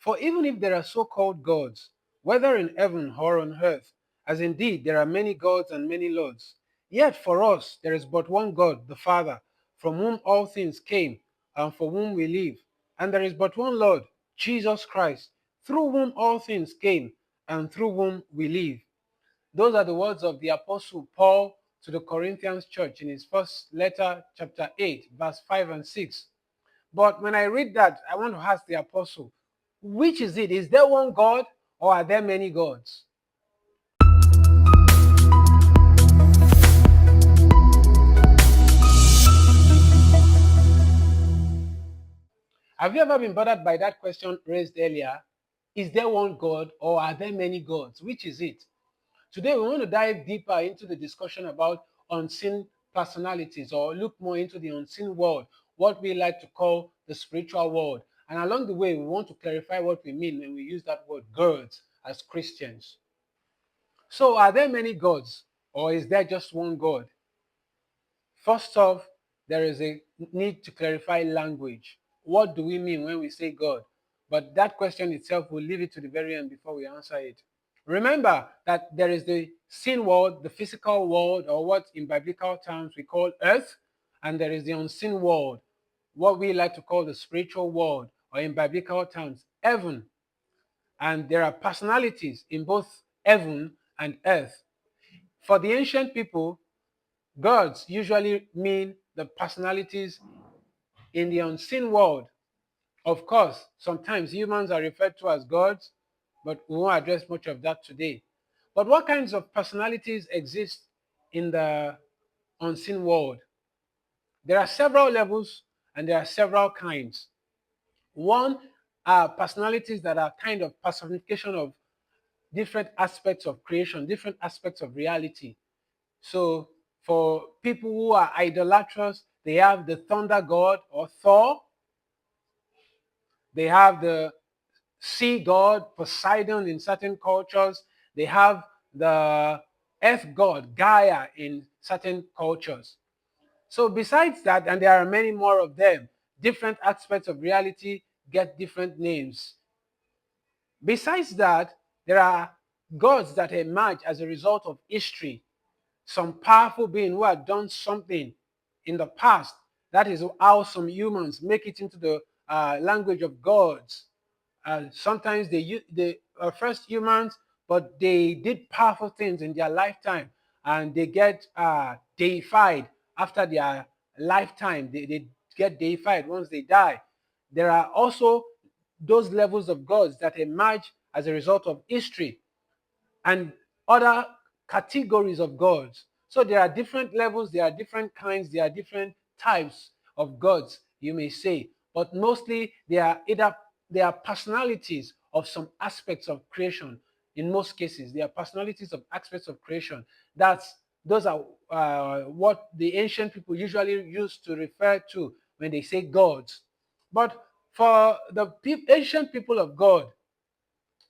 For even if there are so-called gods, whether in heaven or on earth, as indeed there are many gods and many lords, yet for us there is but one God, the Father, from whom all things came, and for whom we live. And there is but one Lord, Jesus Christ, through whom all things came, and through whom we live. Those are the words of the Apostle Paul to the Corinthians church in his first letter, chapter 8, verse 5 and 6. But when I read that, I want to ask the Apostle, which is it? Is there one God or are there many gods? Have you ever been bothered by that question raised earlier? Is there one God or are there many gods? Which is it? Today, we want to dive deeper into the discussion about unseen personalities or look more into the unseen world, what we like to call the spiritual world. And along the way, we want to clarify what we mean when we use that word gods as Christians. So, are there many gods or is there just one God? First off, there is a need to clarify language. What do we mean when we say God? But that question itself, we'll leave it to the very end before we answer it. Remember that there is the seen world, the physical world, or what in biblical terms we call earth, and there is the unseen world, what we like to call the spiritual world, or in biblical terms, heaven. And there are personalities in both heaven and earth. For the ancient people, gods usually mean the personalities in the unseen world. Of course, sometimes humans are referred to as gods, but we won't address much of that today. But what kinds of personalities exist in the unseen world? There are several levels and there are several kinds. One are personalities that are kind of personification of different aspects of creation, different aspects of reality. So for people who are idolatrous, they have the thunder god or Thor. They have the sea god Poseidon in certain cultures. They have the earth god Gaia in certain cultures. So besides that, and there are many more of them, different aspects of reality get different names. Besides that, there are gods that emerge as a result of history. Some powerful being who had done something in the past. That is how some humans make it into the language of gods. Sometimes they are first humans, but they did powerful things in their lifetime, and they get deified after their lifetime. They get deified once they die. There are also those levels of gods that emerge as a result of history and other categories of gods. So there are different levels, there are different kinds, there are different types of gods, you may say. But mostly they are personalities of some aspects of creation. In most cases, they are personalities of aspects of creation. Those are what the ancient people usually used to refer to when they say gods. But for the ancient people of God,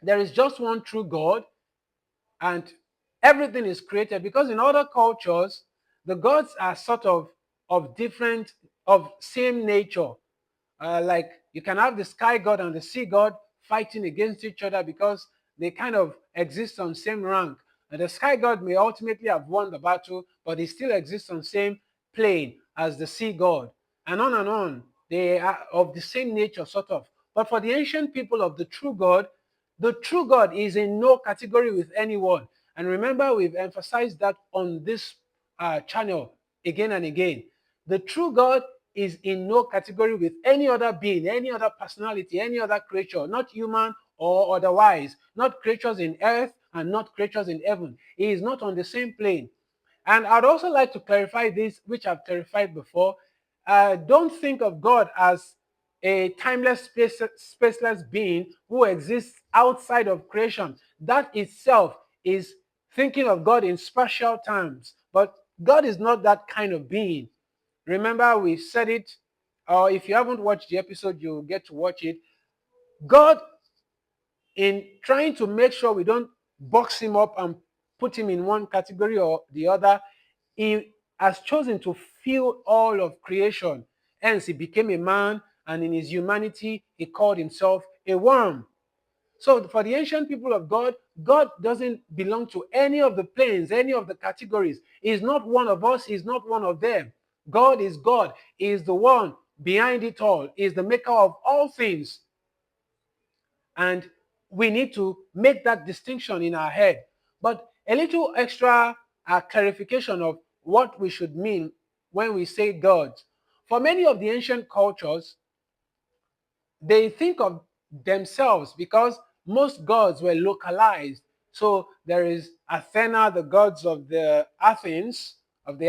there is just one true God, and everything is created, because in other cultures the gods are sort of different, of same nature. Like you can have the sky god and the sea god fighting against each other because they kind of exist on same rank, and the sky god may ultimately have won the battle, but he still exists on same plane as the sea god, and on and on. They are of the same nature, sort of. But for the ancient people of the true God is in no category with anyone. And remember, we've emphasized that on this channel again and again. The true God is in no category with any other being, any other personality, any other creature, not human or otherwise, not creatures in earth and not creatures in heaven. He is not on the same plane. And I'd also like to clarify this, which I've clarified before. Don't think of God as a timeless, spaceless being who exists outside of creation. That itself is thinking of God in spatial terms. But God is not that kind of being. Remember, we said it, or if you haven't watched the episode, you'll get to watch it. God, in trying to make sure we don't box him up and put him in one category or the other, he has chosen to fill all of creation. Hence, he became a man, and in his humanity, he called himself a worm. So for the ancient people of God, God doesn't belong to any of the planes, any of the categories. He's not one of us, he's not one of them. God is God. He is the one behind it all. He is the maker of all things. And we need to make that distinction in our head. But a little extra clarification of what we should mean when we say God. For many of the ancient cultures, they think of themselves because most gods were localized. So there is Athena, the gods of the Athens, of the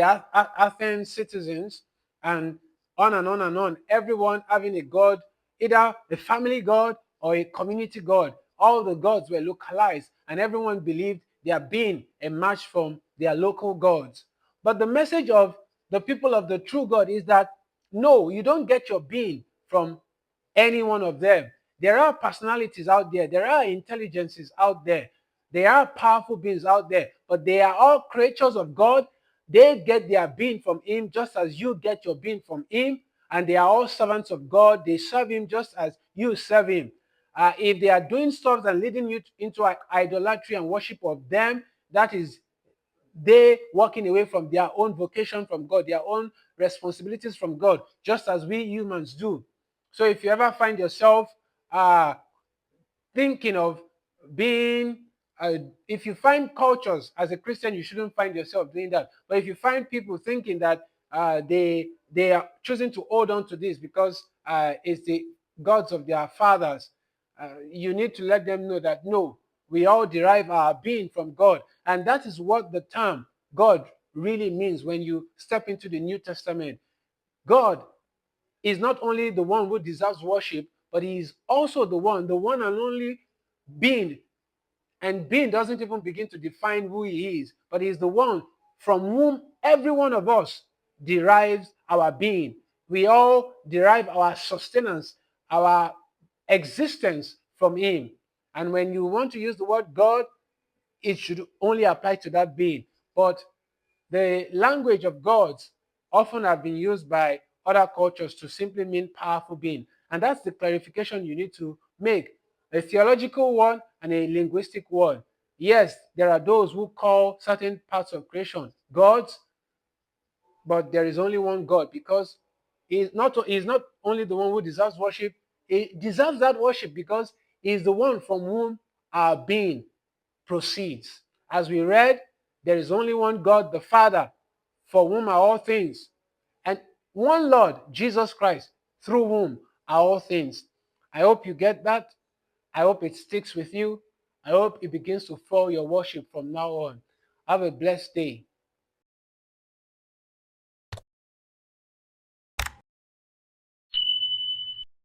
Athens citizens, and on and on and on. Everyone having a god, either a family god or a community god. All the gods were localized, and everyone believed they are being a match from their local gods. But the message of the people of the true God is that no, you don't get your being from any one of them. There are personalities out there, there are intelligences out there, there are powerful beings out there, but they are all creatures of God. They get their being from Him just as you get your being from Him, and they are all servants of God. They serve Him just as you serve Him. If they are doing stuff and leading you into idolatry and worship of them, that is they walking away from their own vocation from God, their own responsibilities from God, just as we humans do. So if you ever find yourself uh, thinking of being, if you find cultures as a Christian, you shouldn't find yourself doing that. But if you find people thinking that they are choosing to hold on to this because it's the gods of their fathers, you need to let them know that no, we all derive our being from God, and that is what the term God really means when you step into the New Testament. God is not only the one who deserves worship, but he is also the one and only being. And being doesn't even begin to define who he is, but he is the one from whom every one of us derives our being. We all derive our sustenance, our existence from him. And when you want to use the word God, it should only apply to that being. But the language of gods often have been used by other cultures to simply mean powerful being. And that's the clarification you need to make. A theological one and a linguistic one. Yes, there are those who call certain parts of creation gods, but there is only one God because he is not only the one who deserves worship, he deserves that worship because he is the one from whom our being proceeds. As we read, there is only one God, the Father, for whom are all things, and one Lord, Jesus Christ, through whom are all things. I hope you get that. I hope it sticks with you. I hope it begins to follow your worship from now on. Have a blessed day.